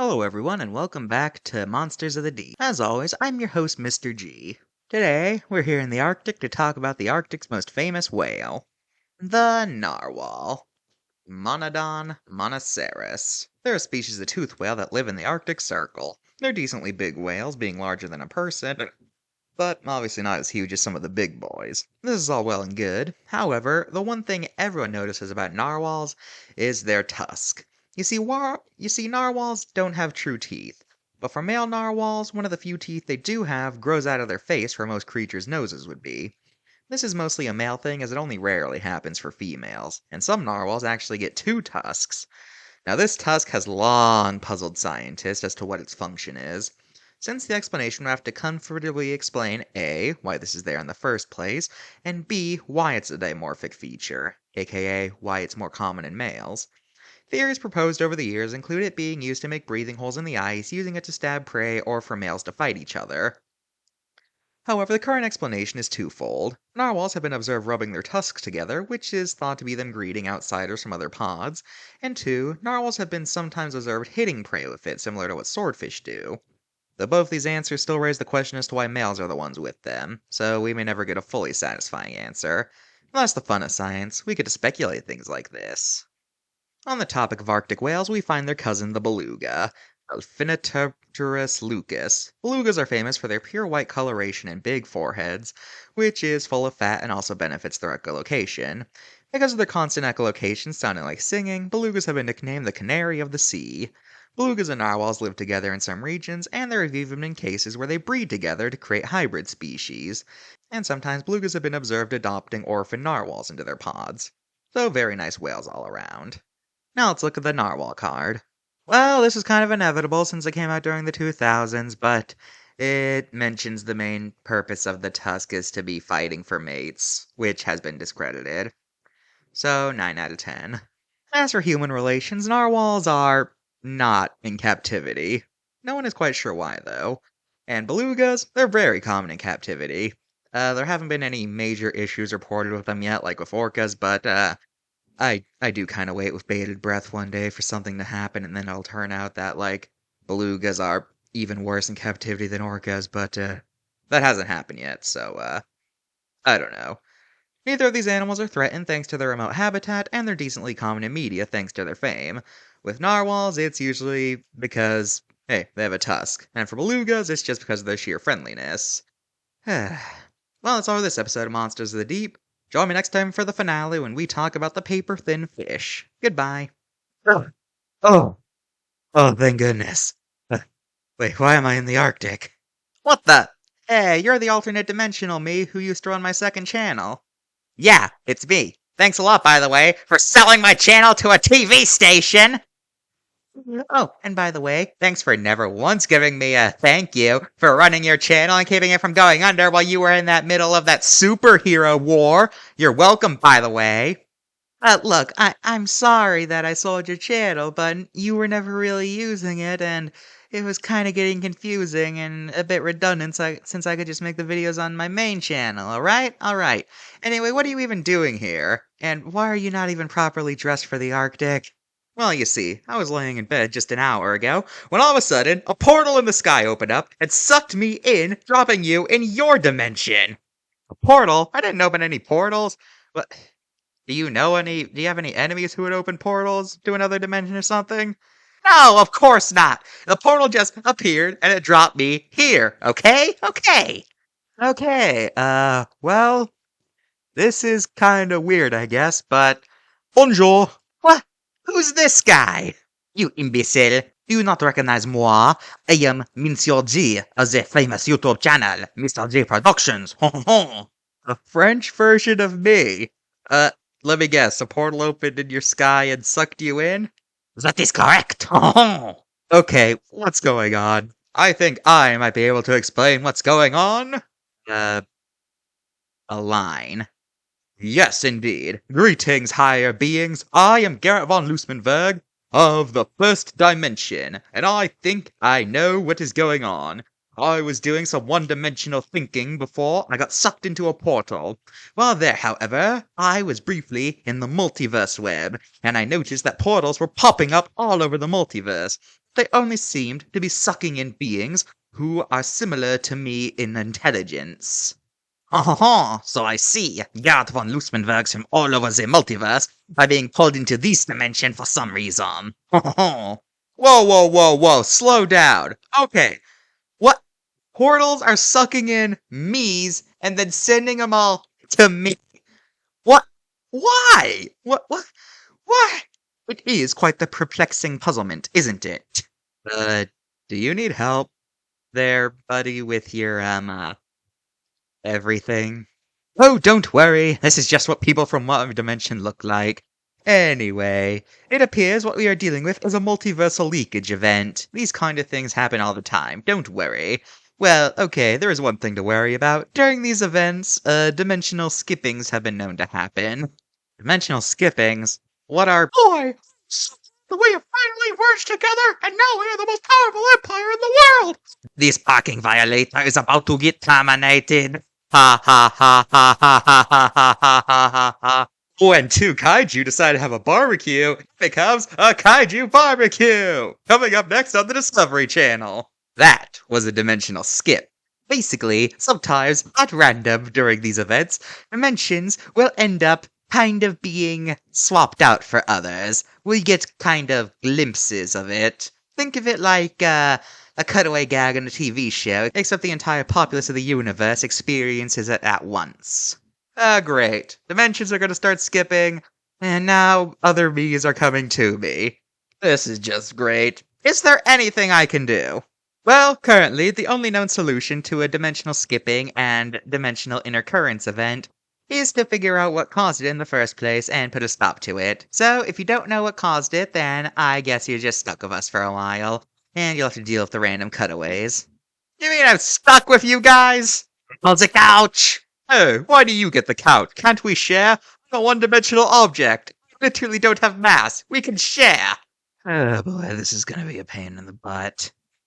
Hello everyone and welcome back to Monsters of the Deep. As always, I'm your host Mr. G. Today, we're here in the Arctic to talk about the Arctic's most famous whale, the narwhal. Monodon monoceros. They're a species of toothed whale that live in the Arctic Circle. They're decently big whales, being larger than a person, but obviously not as huge as some of the big boys. This is all well and good. However, the one thing everyone notices about narwhals is their tusk. You see, narwhals don't have true teeth. But for male narwhals, one of the few teeth they do have grows out of their face where most creatures' noses would be. This is mostly a male thing as it only rarely happens for females, and some narwhals actually get two tusks. Now this tusk has long puzzled scientists as to what its function is, since the explanation would have to comfortably explain A, why this is there in the first place, and B, why it's a dimorphic feature, aka why it's more common in males. Theories proposed over the years include it being used to make breathing holes in the ice, using it to stab prey, or for males to fight each other. However, the current explanation is twofold. Narwhals have been observed rubbing their tusks together, which is thought to be them greeting outsiders from other pods, and two, narwhals have been sometimes observed hitting prey with it, similar to what swordfish do. Though both these answers still raise the question as to why males are the ones with them, so we may never get a fully satisfying answer. Well, that's the fun of science, we get to speculate things like this. On the topic of Arctic whales, we find their cousin the beluga, Delphinopterus lucus. Belugas are famous for their pure white coloration and big foreheads, which is full of fat and also benefits their echolocation. Because of their constant echolocation sounding like singing, belugas have been nicknamed the canary of the sea. Belugas and narwhals live together in some regions, and there have even been cases where they breed together to create hybrid species. And sometimes belugas have been observed adopting orphan narwhals into their pods. So very nice whales all around. Now let's look at the narwhal card. Well, this is kind of inevitable since it came out during the 2000s, but it mentions the main purpose of the tusk is to be fighting for mates, which has been discredited. So, 9 out of 10. As for human relations, narwhals are not in captivity. No one is quite sure why, though. And belugas, they're very common in captivity. There haven't been any major issues reported with them yet, like with orcas, but, I do kind of wait with bated breath one day for something to happen, and then it'll turn out that, like, belugas are even worse in captivity than orcas, but, that hasn't happened yet, so, I don't know. Neither of these animals are threatened thanks to their remote habitat, and they're decently common in media thanks to their fame. With narwhals, it's usually because, hey, they have a tusk, and for belugas, it's just because of their sheer friendliness. Well, that's all for this episode of Monsters of the Deep. Join me next time for the finale when we talk about the paper-thin fish. Goodbye. Oh, oh, oh, thank goodness. Wait, why am I in the Arctic? What the? Hey, you're the alternate dimensional me who used to run my second channel. Yeah, it's me. Thanks a lot, by the way, for selling my channel to a TV station! Oh, and by the way, thanks for never once giving me a thank you for running your channel and keeping it from going under while you were in that middle of that superhero war. You're welcome, by the way. Look, I'm sorry that I sold your channel, but you were never really using it, and it was kind of getting confusing and a bit redundant since I could just make the videos on my main channel, alright? Alright. Anyway, what are you even doing here? And why are you not even properly dressed for the Arctic? Well, you see, I was laying in bed just an hour ago, when all of a sudden, a portal in the sky opened up and sucked me in, dropping you in your dimension! A portal? I didn't open any portals. What? Do you have any enemies who would open portals to another dimension or something? No, of course not! The portal just appeared and it dropped me here, okay? Okay! Okay, well, this is kinda weird, I guess, but... Bonjour! What? Who's this guy? You imbecile! Do you not recognize moi? I am Mr.G of the famous YouTube channel, Mr.G Productions. A French version of me. Let me guess, a portal opened in your sky and sucked you in? That is correct. Okay, what's going on? I think I might be able to explain what's going on. A line. Yes, indeed. Greetings, higher beings. I am Garrett von Luesmenberg of the First Dimension, and I think I know what is going on. I was doing some one-dimensional thinking before I got sucked into a portal. While there, however, I was briefly in the multiverse web, and I noticed that portals were popping up all over the multiverse. they only seemed to be sucking in beings who are similar to me in intelligence. Oh, so I see. Gerd von Loosman works from all over the multiverse by being pulled into this dimension for some reason. Whoa, whoa, whoa, whoa, slow down. Okay, what? Portals are sucking in me's and then sending them all to me. What? Why? What? Why? It is quite the perplexing puzzlement, isn't it? Do you need help there, buddy, with your, everything? Oh, don't worry. This is just what people from one dimension look like. Anyway, it appears what we are dealing with is a multiversal leakage event. These kind of things happen all the time. Don't worry. Well, okay, there is one thing to worry about. During these events, dimensional skippings have been known to happen. Dimensional skippings? What are— Boy, the we have finally merged together, and now we are the most powerful empire in the world! This parking violator is about to get terminated. Ha ha ha ha ha ha ha ha ha ha ha. When two kaiju decide to have a barbecue, it becomes a kaiju barbecue! Coming up next on the Discovery Channel. That was a dimensional skip. Basically, sometimes, at random during these events, dimensions will end up kind of being swapped out for others. We get kind of glimpses of it. Think of it like, a cutaway gag on a TV show, except the entire populace of the universe experiences it at once. Great. Dimensions are gonna start skipping, and now other me's are coming to me. This is just great. Is there anything I can do? Well, currently, the only known solution to a dimensional skipping and dimensional intercurrence event is to figure out what caused it in the first place and put a stop to it. So, if you don't know what caused it, then I guess you're just stuck with us for a while, and you'll have to deal with the random cutaways. You mean I'm stuck with you guys? On the couch! Oh, why do you get the couch? Can't we share? I'm a one-dimensional object. We literally don't have mass. We can share. Oh boy, this is gonna be a pain in the butt.